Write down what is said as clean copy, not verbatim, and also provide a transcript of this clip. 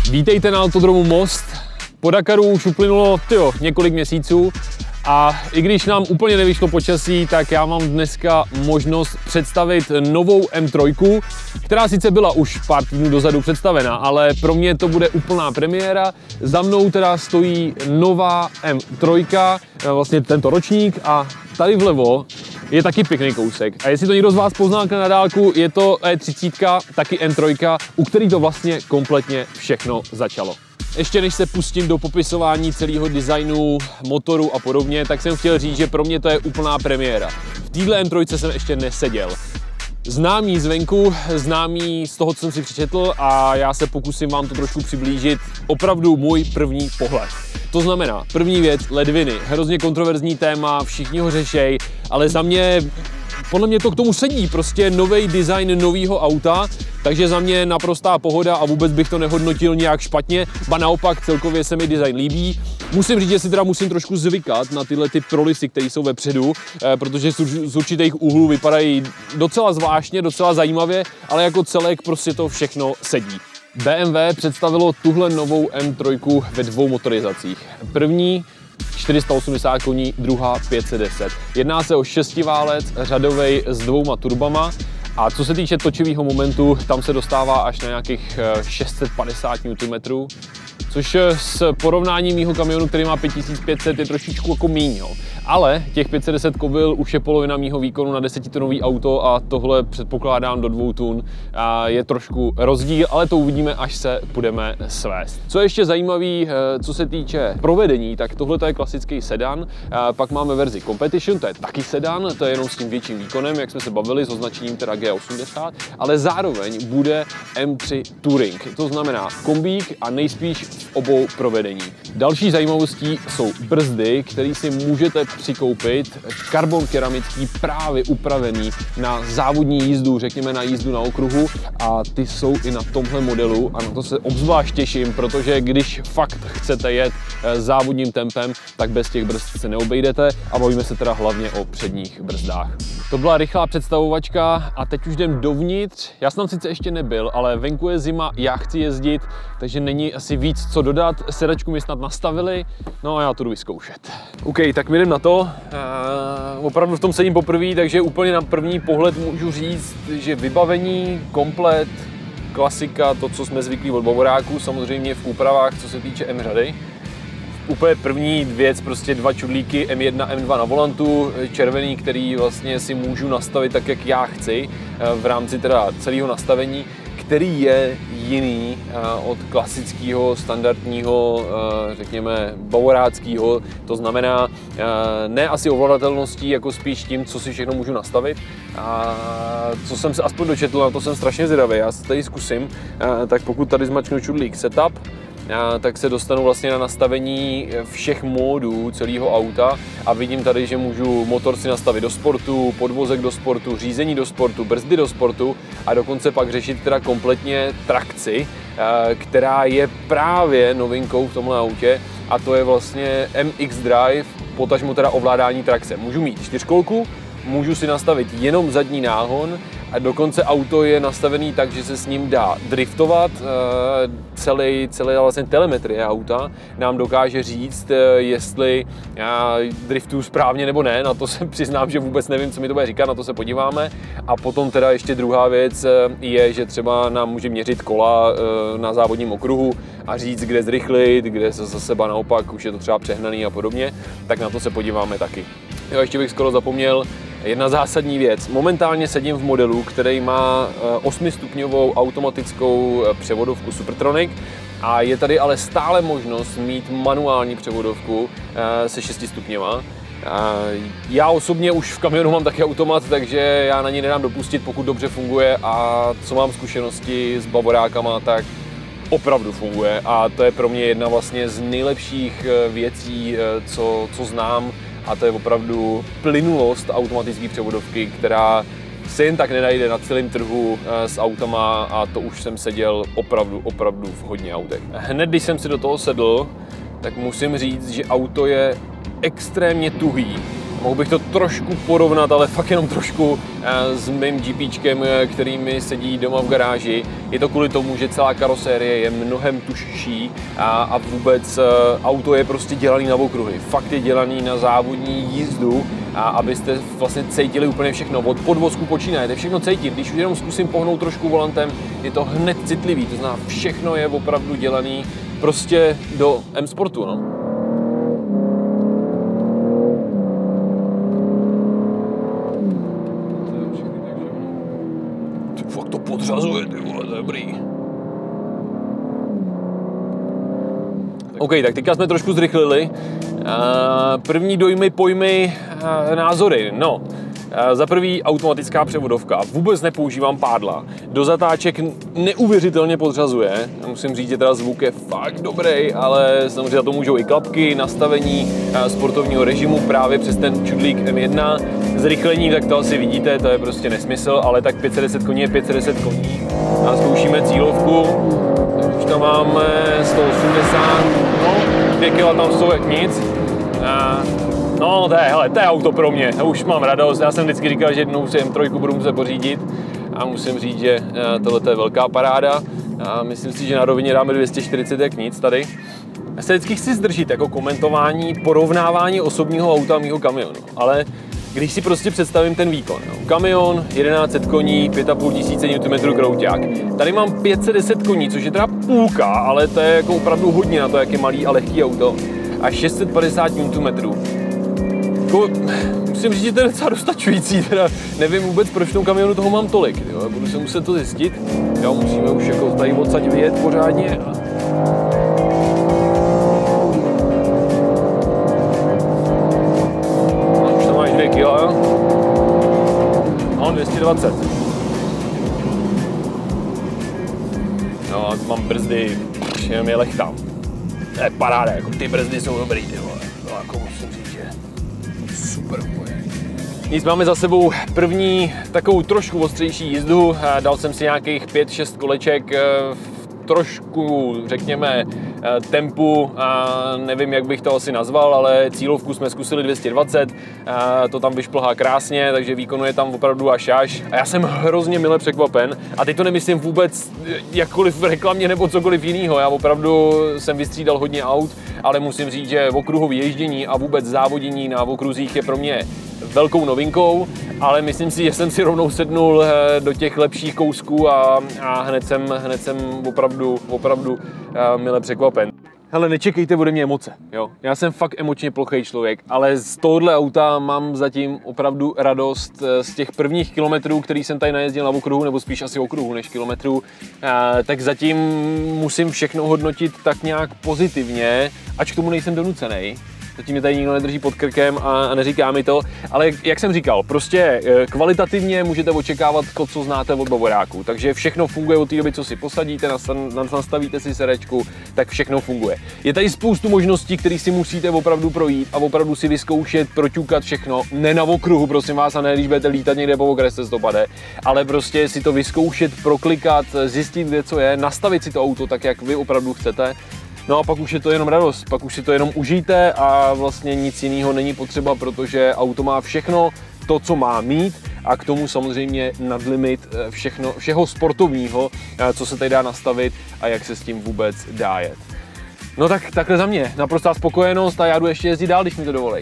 Vítejte na Autodromu Most. Po Dakaru už uplynulo několik měsíců a i když nám úplně nevyšlo počasí, tak já mám dneska možnost představit novou M3, která sice byla už pár týdnů dozadu představena, ale pro mě to bude úplná premiéra. Za mnou teda stojí nová M3, vlastně tento ročník, a tady vlevo je taky pěkný kousek. A jestli to někdo z vás pozná na dálku, je to E30, taky M3, u který to vlastně kompletně všechno začalo. Ještě než se pustím do popisování celého designu, motoru a podobně, tak jsem chtěl říct, že pro mě to je úplná premiéra. V téhle M3 jsem ještě neseděl. Znám ji zvenku, znám ji z toho, co jsem si přečetl, a já se pokusím vám to trošku přiblížit. Opravdu můj první pohled. To znamená, první věc, ledviny. Hrozně kontroverzní téma, všichni ho řešej, ale za mě, podle mě to k tomu sedí. Prostě nový design nového auta, takže za mě naprostá pohoda a vůbec bych to nehodnotil nějak špatně, ba naopak celkově se mi design líbí. Musím říct, že si teda musím trošku zvykat na tyhle ty prolisy, které jsou vepředu, protože z určitých úhlů vypadají docela zvláštně, docela zajímavě, ale jako celek prostě to všechno sedí. BMW představilo tuhle novou M3 ve dvou motorizacích. První 480 koní, druhá 510. Jedná se o šestiválec řadovej s dvouma turbama. A co se týče točivého momentu, tam se dostává až na nějakých 650 Nm, což s porovnáním mýho kamionu, který má 5500, je trošičku jako míň. Jo. Ale těch 510 kobyl už je polovina mýho výkonu na 10tonový auto a tohle předpokládám do 2 tun. Je trošku rozdíl, ale to uvidíme, až se budeme svést. Co je ještě zajímavý, co se týče provedení, tak tohle je klasický sedan. Pak máme verzi Competition, to je taky sedan, to je jenom s tím větším výkonem, jak jsme se bavili, s označením teda G80, ale zároveň bude M3 Touring. To znamená kombík a nejspíš v obou provedení. Další zajímavostí jsou brzdy, které si můžete přikoupit, karbon keramický, právě upravený na závodní jízdu, řekněme na jízdu na okruhu, a ty jsou i na tomhle modelu a na to se obzvlášť těším, protože když fakt chcete jet závodním tempem, tak bez těch brzd se neobejdete, a bavíme se teda hlavně o předních brzdách. To byla rychlá představovačka a teď už jdem dovnitř. Já jsem tam sice ještě nebyl, ale venku je zima, já chci jezdit, takže není asi víc co dodat. Sedačku mi snad nastavili, no a já to jdu vyzkoušet. OK, tak my jdem na to. Opravdu v tom sedím poprvé, takže úplně na první pohled můžu říct, že vybavení, komplet, klasika, to, co jsme zvyklí od Bavoráku, samozřejmě v úpravách, co se týče M řady. Úplně první věc, prostě dva čudlíky M1, M2 na volantu, červený, který vlastně si můžu nastavit tak, jak já chci, v rámci teda celého nastavení, který je jiný od klasického, standardního, řekněme, bavoráckého. To znamená, ne asi ovladatelností, jako spíš tím, co si všechno můžu nastavit. A co jsem se aspoň dočetl, na to jsem strašně zvědavý, já se tady zkusím. Tak pokud tady zmačknu čudlík Setup, tak se dostanu vlastně na nastavení všech módů celého auta a vidím tady, že můžu motor si nastavit do sportu, podvozek do sportu, řízení do sportu, brzdy do sportu a dokonce pak řešit teda kompletně trakci, která je právě novinkou v tomhle autě, a to je vlastně MX Drive, potažmo teda ovládání trakce. Můžu mít 4kolku, můžu si nastavit jenom zadní náhon, a dokonce auto je nastavený tak, že se s ním dá driftovat. Celé vlastně telemetrie auta nám dokáže říct, jestli já driftuju správně nebo ne. Na to se přiznám, že vůbec nevím, co mi to bude říkat, na to se podíváme. A potom teda ještě druhá věc je, že třeba nám může měřit kola na závodním okruhu a říct, kde zrychlit, kde se zase naopak už je to třeba přehnaný a podobně. Tak na to se podíváme taky. Jo, ještě bych skoro zapomněl, jedna zásadní věc. Momentálně sedím v modelu, který má 8stupňovou automatickou převodovku Supertronic, a je tady ale stále možnost mít manuální převodovku se 6 stupněma. Já osobně už v kamionu mám taky automat, takže já na něj nedám dopustit, pokud dobře funguje, a co mám zkušenosti s Bavorákama, tak opravdu funguje, a to je pro mě jedna vlastně z nejlepších věcí, co znám. A to je opravdu plynulost automatické převodovky, která se jen tak nenajde na celém trhu s autama, a to už jsem seděl opravdu v hodně autech. Hned když jsem si do toho sedl, tak musím říct, že auto je extrémně tuhý. Mohl bych to trošku porovnat, ale fakt jenom trošku s mým GPčkem, který mi sedí doma v garáži. Je to kvůli tomu, že celá karosérie je mnohem tužší a vůbec auto je prostě dělaný na okruhy. Fakt je dělaný na závodní jízdu, a abyste vlastně cítili úplně všechno. Od podvozku počínaje, všechno cítit. Když už jenom zkusím pohnout trošku volantem, je to hned citlivý. To znamená, všechno je opravdu dělaný prostě do M-sportu. No. Fakt to podřazuje, ty vole, dobrý. OK, tak teďka jsme trošku zrychlili. První dojmy, pojmy, názory. No, za prvý automatická převodovka. Vůbec nepoužívám pádla. Do zatáček neuvěřitelně podřazuje. Musím říct, že teda zvuk je fakt dobrý, ale samozřejmě za to můžou i klapky, nastavení sportovního režimu právě přes ten čudlík M1. Zrychlení, tak to asi vidíte, to je prostě nesmysl, ale tak 510 koní je 510 koní. A zkoušíme cílovku. Už tam máme 180, no, 2 kg tam jsou jak nic. No, to je auto pro mě, už mám radost. Já jsem vždycky říkal, že jednou si M3 budu muset pořídit a musím říct, že tohle je velká paráda. A myslím si, že na rovině dáme 240 jak nic tady. Já se vždycky chci zdržet jako komentování, porovnávání osobního auta a mýho kamionu, ale když si prostě představím ten výkon, jo. Kamion, 1100 koní, 5500 Nm krouťák. Tady mám 510 koní, což je teda půlka, ale to je jako opravdu hodně na to, jak je malý a lehký auto. A 650 Nm. Jako, musím říct, že to je docela dostačující, teda nevím vůbec, proč v tom kamionu toho mám tolik. Jo. Budu se muset to zjistit. Jo, musíme už jako tady odsaď vyjet pořádně. No, 220. No, mám brzdy, jenom je lechtám. To je paráda, jako ty brzdy jsou dobrý, ty vole. No, jako musím říct, že super úplně. Nic, máme za sebou první takovou trošku ostřejší jízdu. Dal jsem si nějakých 5-6 koleček trošku, řekněme, tempu, nevím, jak bych to asi nazval, ale cílovku jsme zkusili 220, to tam vyšplhá krásně, takže výkonu je tam opravdu až. A já jsem hrozně mile překvapen a teď to nemyslím vůbec jakkoliv v reklamě nebo cokoliv jiného. Já opravdu jsem vystřídal hodně aut, ale musím říct, že okruhové ježdění a vůbec závodění na okruzích je pro mě velkou novinkou, ale myslím si, že jsem si rovnou sednul do těch lepších kousků a hned jsem opravdu mile překvapen. Hele, nečekejte ode mě emoce, jo. Já jsem fakt emočně plochý člověk, ale z tohohle auta mám zatím opravdu radost z těch prvních kilometrů, který jsem tady najezdil na okruhu, nebo spíš asi okruhu než kilometrů, tak zatím musím všechno hodnotit tak nějak pozitivně, ač k tomu nejsem donucený. Zatím mě tady nikdo nedrží pod krkem a neříká mi to, ale jak jsem říkal, prostě kvalitativně můžete očekávat to, co znáte od bavoráků. Takže všechno funguje od té doby, co si posadíte, nastavíte si sedačku, tak všechno funguje. Je tady spoustu možností, které si musíte opravdu projít a opravdu si vyzkoušet, proťukat všechno. Ne na okruhu, prosím vás, a ne když budete lítat někde po okrese stopade, ale prostě si to vyzkoušet, proklikat, zjistit, kde co je, nastavit si to auto tak, jak vy opravdu chcete. No a pak už je to jenom radost, pak už si to jenom užijte a vlastně nic jiného není potřeba, protože auto má všechno to, co má mít a k tomu samozřejmě nadlimit všeho sportovního, co se tady dá nastavit a jak se s tím vůbec dá jet. No tak takhle za mě, naprostá spokojenost a já jdu ještě jezdit dál, když mi to dovolí.